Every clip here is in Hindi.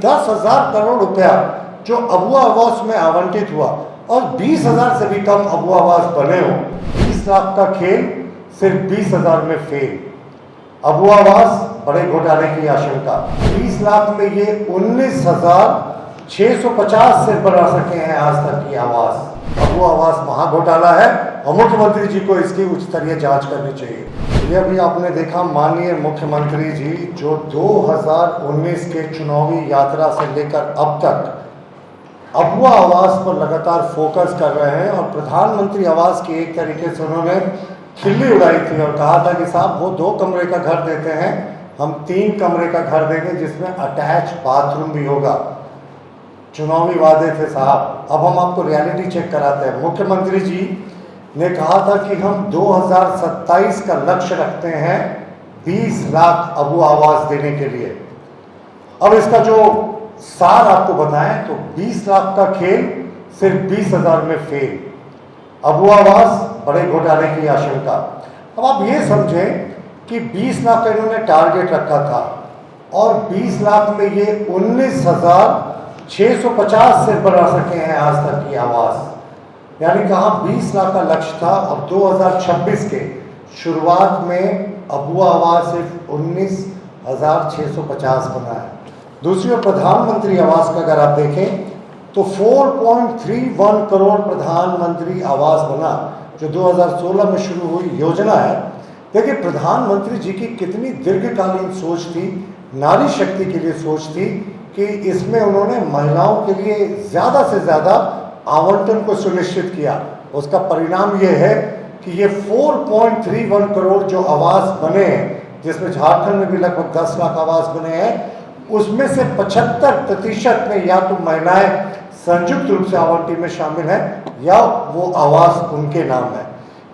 10,000 करोड़ रुपया जो अबुआ आवास में आवंटित हुआ और 20,000 से भी कम अबुआ आवास बने हो, 20 लाख का खेल सिर्फ 20,000 में फेल। अबुआ आवास बड़े घोटाले की आशंका, 20 लाख में ये 19,650 से बना सके हैं आज तक की आवास। अबुआ आवास महाघोटाला है और मुख्यमंत्री जी को इसकी उच्च स्तरीय जांच करनी चाहिए। ये भी आपने देखा, माननीय मुख्यमंत्री जी जो 2019 के चुनावी यात्रा से लेकर अब तक अबुआ आवास पर लगातार फोकस कर रहे हैं और प्रधानमंत्री आवास की एक तरीके से उन्होंने खिल्ली उड़ाई थी और कहा था कि साहब वो 2 कमरे का घर देते हैं, हम 3 कमरे का घर देंगे जिसमें अटैच बाथरूम भी होगा। चुनावी वादे थे साहब, अब हम आपको रियलिटी चेक कराते हैं। मुख्यमंत्री जी ने कहा था कि हम 2027 का लक्ष्य रखते हैं 20 लाख अबुआ आवास देने के लिए। अब इसका जो सार आपको बताएं तो 20 लाख का खेल सिर्फ 20,000 में फेल। अबुआ आवास बड़े घोटाले की आशंका। अब आप ये समझें कि 20 लाख का इन्होंने टारगेट रखा था और 20 लाख में ये 19,650 से बना सके हैं आज तक की आवास। यानी कहा 20 लाख का लक्ष्य था और 2026 के शुरुआत में अबुआ आवास सिर्फ 19,650 बना है। दूसरी ओर प्रधानमंत्री आवास का अगर आप देखें तो 4.31 करोड़ प्रधानमंत्री आवास बना, जो 2016 में शुरू हुई योजना है। देखिए प्रधानमंत्री जी की कितनी दीर्घकालीन सोच थी, नारी शक्ति के लिए सोच थी कि इसमें उन्होंने महिलाओं के लिए ज़्यादा से ज़्यादा आवंटन को सुनिश्चित किया। उसका परिणाम ये है कि ये 4.31 करोड़ जो आवास बने हैं, जिसमें झारखंड में भी लगभग 10 लाख आवास बने हैं, उसमें से 75% में या तो महिलाएं संयुक्त रूप से आवंटन में शामिल हैं या वो आवास उनके नाम है।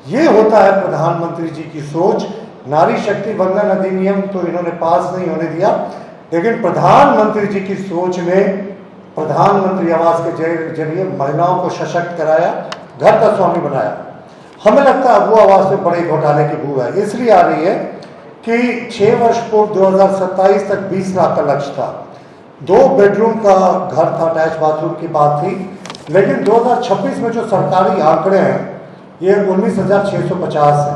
ये होता है प्रधानमंत्री जी की सोच। नारी शक्ति वंदन अधिनियम तो इन्होंने पास नहीं होने दिया, लेकिन प्रधानमंत्री जी की सोच ने प्रधानमंत्री आवास के जरिए महिलाओं को सशक्त कराया, घर का स्वामी बनाया। हमें लगता है अबुआ आवास में बड़े घोटाले की बू है, इसलिए आ रही है कि 6 वर्ष पूर्व 2027 तक 20 लाख का लक्ष्य था, 2 बेडरूम का घर था, अटैच बाथरूम की बात थी, लेकिन 2026 में जो सरकारी आंकड़े हैं ये 19,650 है।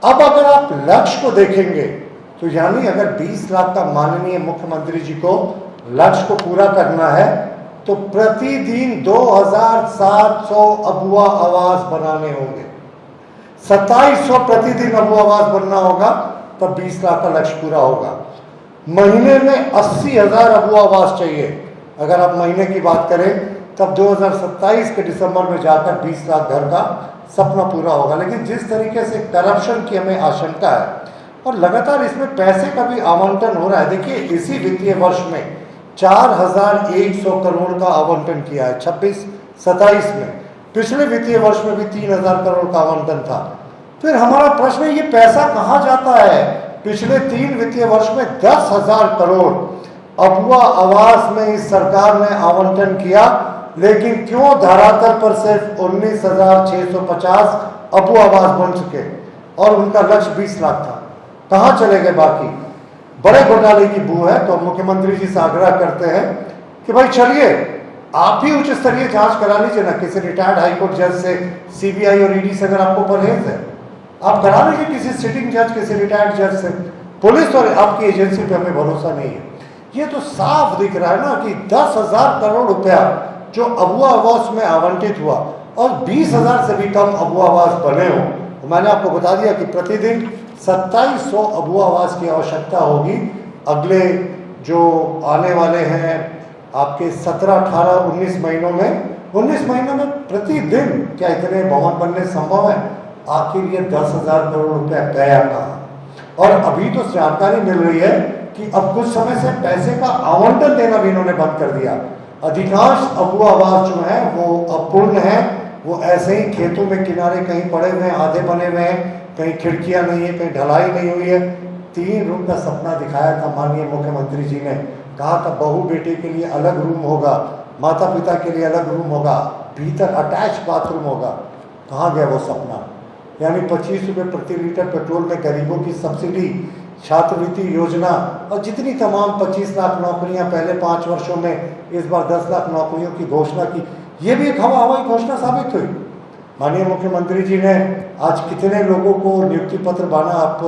अब अगर आप लक्ष्य को देखेंगे तो यानी अगर 20 लाख का माननीय मुख्यमंत्री जी को लक्ष्य को पूरा करना है तो प्रतिदिन 2,700 अबुआ आवास बनाने होंगे, 2,700 प्रतिदिन अबुआ आवास बनना होगा, तब 20 लाख का लक्ष्य पूरा होगा। महीने में 80,000 अबुआ आवास चाहिए। अगर आप महीने की बात करें तब 2027 के दिसंबर में जाकर 20 लाख घर का सपना पूरा होगा। लेकिन जिस तरीके से करप्शन की हमें आशंका है और लगातार इसमें पैसे का भी आवंटन हो रहा है, देखिए इसी वित्तीय वर्ष में 4,100 करोड़ का आवंटन किया है 26-27 में, पिछले वित्तीय वर्ष में भी 3,000 करोड़ का आवंटन था। फिर हमारा प्रश्न है ये पैसा कहाँ जाता है? पिछले 3 वित्तीय वर्ष में 10,000 करोड़ अबुआ आवास में इस सरकार ने आवंटन किया, लेकिन क्यों धरातल पर सिर्फ 19,650 अबुआ आवास बन चुके और उनका लक्ष्य 20 लाख था? कहाँ चले गए बाकी? बड़े घोटाले की बू है। तो मुख्यमंत्री जी से आग्रह करते हैं कि भाई चलिए आप ही उच्च स्तरीय जांच करा लीजिए ना, किसी रिटायर्ड हाईकोर्ट जज से, सीबीआई और ईडी से अगर आपको परहेज है आप करा लीजिए, किसी सिटिंग जज, किसी रिटायर्ड जज से। पुलिस और आपकी एजेंसी पे हमें भरोसा नहीं है। ये तो साफ दिख रहा है ना कि 10,000 करोड़ रुपया जो अबुआ आवास में आवंटित हुआ और 20,000 से भी कम अबुआ आवास बने हो। तो मैंने आपको बता दिया कि प्रतिदिन 2,700 अबुआ आवास की आवश्यकता होगी अगले जो आने वाले हैं आपके 17, 18, 19 महीनों में। 19 महीनों में प्रतिदिन क्या इतने भवन बनने संभव है? आखिर ये 10,000 करोड़ रुपया गया कहाँ? और अभी तो जानकारी मिल रही है कि अब कुछ समय से पैसे का आवंटन देना भी इन्होंने बंद कर दिया। अधिकांश अबुआ आवास जो है वो अपूर्ण है, वो ऐसे ही खेतों में किनारे कहीं पड़े हुए हैं, आधे बने हुए हैं, कहीं खिड़कियां नहीं है, कहीं ढलाई नहीं हुई है। 3 रूम का सपना दिखाया था माननीय मुख्यमंत्री जी ने, कहा था बहू बेटे के लिए अलग रूम होगा, माता पिता के लिए अलग रूम होगा, भीतर अटैच बाथरूम होगा। कहाँ गया वो सपना? यानी 25 रुपये प्रति लीटर पेट्रोल में गरीबों की सब्सिडी छात्रवृत्ति योजना और जितनी तमाम 25 लाख नौकरियां पहले 5 वर्षों में, इस बार 10 लाख नौकरियों की घोषणा की, ये भी एक हवाई घोषणा साबित हुई। माननीय मुख्यमंत्री जी ने आज कितने लोगों को नियुक्ति पत्र बांटा, आपको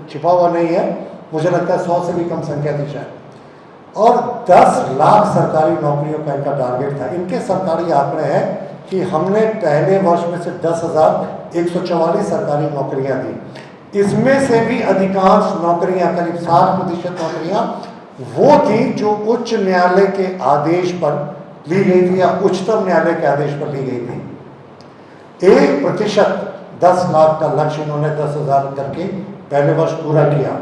छिपा हुआ नहीं है, मुझे लगता है 100 से भी कम संख्या थी शायद, और 10 लाख सरकारी नौकरियों का इनका टारगेट था। इनके सरकारी आंकड़े हैं कि हमने पहले वर्ष में से 10,144 सरकारी नौकरियां दी। इसमें से भी अधिकांश नौकरियां, करीब 60% नौकरियां वो थी जो उच्च न्यायालय के आदेश पर ली गई थी या उच्चतम न्यायालय के आदेश पर ली गई थी। 1% 10 लाख का लक्ष्य इन्होंने 10,000 करके पहले वर्ष पूरा किया।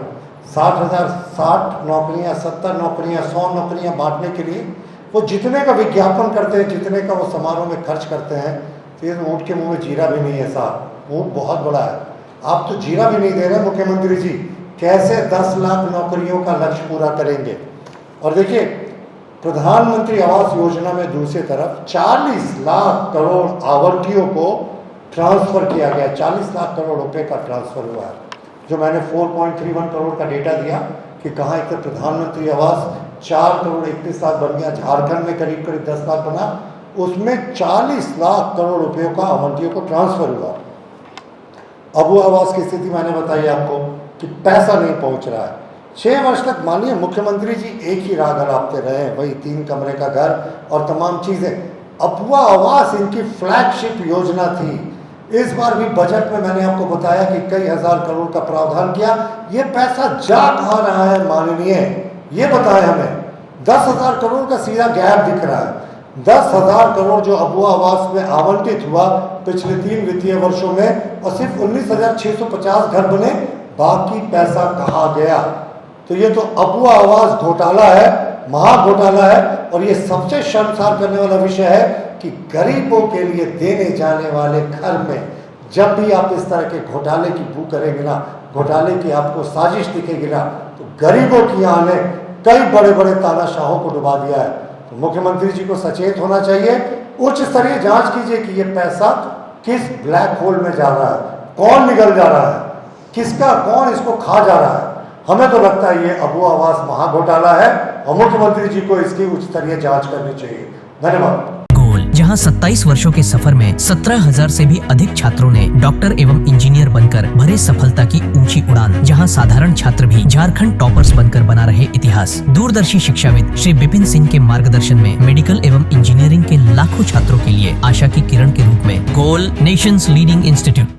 60 नौकरियां, 70 नौकरियां, 100 नौकरियां बांटने के लिए वो जितने का विज्ञापन करते हैं, जितने का वो समारोह में खर्च करते हैं, फिर ऊँट के मुंह में जीरा भी नहीं है साहब, ऊँट बहुत बड़ा है, आप तो जीरा भी नहीं दे रहे मुख्यमंत्री जी, कैसे 10 लाख नौकरियों का लक्ष्य पूरा करेंगे। और देखिए प्रधानमंत्री आवास योजना में दूसरी तरफ 40 लाख करोड़ आवंटियों को ट्रांसफर किया गया, 40 लाख करोड़ रुपए का ट्रांसफर हुआ है। जो मैंने 4.31 करोड़ का डेटा दिया कि कहाँ एक प्रधानमंत्री आवास 4 करोड़ 31 लाख बन गया, झारखंड में करीब करीब 10 लाख बना, उसमें 40 लाख करोड़ रुपयों का आवंटियों को ट्रांसफर हुआ। अब वो आवास की स्थिति मैंने बताई आपको कि पैसा नहीं पहुंच रहा है। 6 वर्ष तक माननीय मुख्यमंत्री जी एक ही राग हराते रहे, वही 3 कमरे का घर और तमाम चीजें। अबुआ आवास इनकी फ्लैगशिप योजना थी। इस बार भी बजट में मैंने आपको बताया कि कई हजार करोड़ का प्रावधान किया। ये पैसा जा कहाँ रहा है माननीय, ये बताएं हमें। 10,000 करोड़ का सीधा गैप दिख रहा है। 10,000 करोड़ जो अबुआ आवास में आवंटित हुआ पिछले 3 वित्तीय वर्षों में, और सिर्फ 19,650 घर बने, बाकी पैसा कहाँ गया। तो ये तो अबुआ आवास घोटाला है, महाघोटाला है। और ये सबसे शर्मसार करने वाला विषय है कि गरीबों के लिए देने जाने वाले घर में जब भी आप इस तरह के घोटाले की बू करेंगे ना, घोटाले की आपको साजिश दिखेगी ना, तो गरीबों की यहाँ ने कई बड़े बड़े तानाशाहों को डुबा दिया है। तो मुख्यमंत्री जी को सचेत होना चाहिए, उच्च स्तरीय जांच कीजिए कि ये पैसा किस ब्लैक होल में जा रहा है, कौन निगल जा रहा है, किसका, कौन इसको खा जा रहा है। हमें तो लगता है ये अबुआ आवास महाघोटाला है और मुख्यमंत्री जी को इसकी उच्च स्तरीय जांच करनी चाहिए। धन्यवाद। जहां 27 वर्षों के सफर में 17,000 से भी अधिक छात्रों ने डॉक्टर एवं इंजीनियर बनकर भरे सफलता की ऊंची उड़ान, जहां साधारण छात्र भी झारखंड टॉपर्स बनकर बना रहे इतिहास। दूरदर्शी शिक्षाविद श्री विपिन सिंह के मार्गदर्शन में मेडिकल एवं इंजीनियरिंग के लाखों छात्रों के लिए आशा की किरण के रूप में Goal nation's leading institute.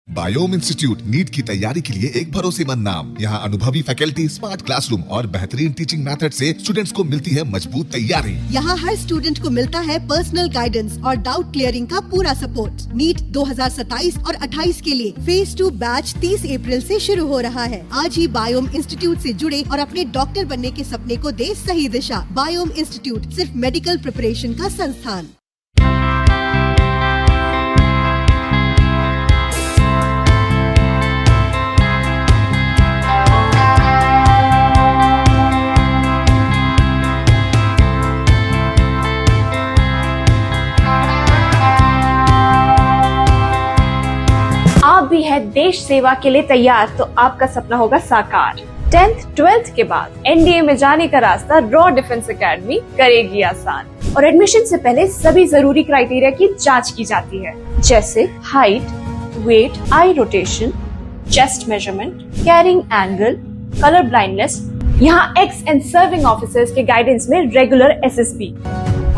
Biome institute NEET की तैयारी के लिए एक भरोसेमंद नाम। यहाँ अनुभवी फैकल्टी, स्मार्ट क्लासरूम और बेहतरीन टीचिंग मेथड से स्टूडेंट्स को मिलती है मजबूत तैयारी। यहाँ हर स्टूडेंट को मिलता है पर्सनल गाइडेंस और डाउट क्लियरिंग का पूरा सपोर्ट। नीट 2027 और 28 के लिए फेज 2 बैच 30 अप्रैल से शुरू हो रहा है। आज ही बायोम इंस्टीट्यूट से जुड़े और अपने डॉक्टर बनने के सपने को दे सही दिशा। बायोम इंस्टीट्यूट सिर्फ मेडिकल प्रिपरेशन का संस्थान। आप भी है देश सेवा के लिए तैयार तो आपका सपना होगा साकार। 10th 12th के बाद एनडीए में जाने का रास्ता रॉ डिफेंस एकेडमी करेगी आसान। और एडमिशन से पहले सभी जरूरी क्राइटेरिया की जांच की जाती है, जैसे height, weight, eye rotation, chest measurement, carrying angle, colour blindness. यहाँ एक्स एंड सर्विंग ऑफिसर्स के गाइडेंस में रेगुलर एसएसबी,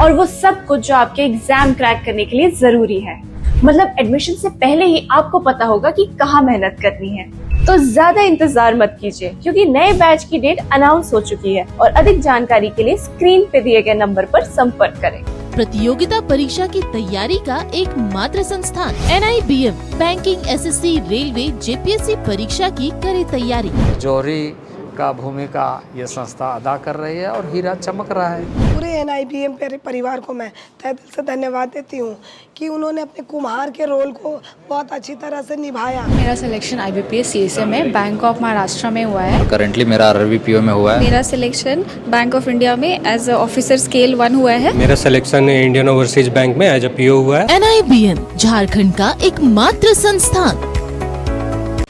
और वो सब कुछ जो आपके एग्जाम क्रैक करने के लिए जरूरी है। मतलब एडमिशन से पहले ही आपको पता होगा कि कहाँ मेहनत करनी है। तो ज्यादा इंतजार मत कीजिए, क्योंकि नए बैच की डेट अनाउंस हो चुकी है। और अधिक जानकारी के लिए स्क्रीन पे दिए गए नंबर पर संपर्क करें। प्रतियोगिता परीक्षा की तैयारी का एक मात्र संस्थान NIBM banking, SSC, railway, JPSC परीक्षा की करे तैयारी। जौहरी का भूमिका ये संस्था अदा कर रही है और हीरा चमक रहा है। पूरे NIBM परिवार को मैं तहे दिल से धन्यवाद देती हूँ कि उन्होंने अपने कुम्हार के रोल को बहुत अच्छी तरह से निभाया। मेरा सिलेक्शन IBPS CSA में बैंक ऑफ महाराष्ट्र में हुआ है। करंटली मेरा RRBPO में हुआ है। मेरा सिलेक्शन बैंक ऑफ इंडिया में एज ऑफिसर स्केल 1 हुआ है। मेरा सिलेक्शन इंडियन ओवरसीज बैंक में एज अ PO हुआ है। NIBM झारखंड का एक मात्र संस्थान।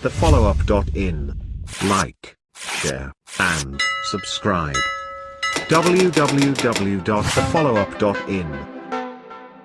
thefollowup.in like share, and subscribe. www.thefollowup.in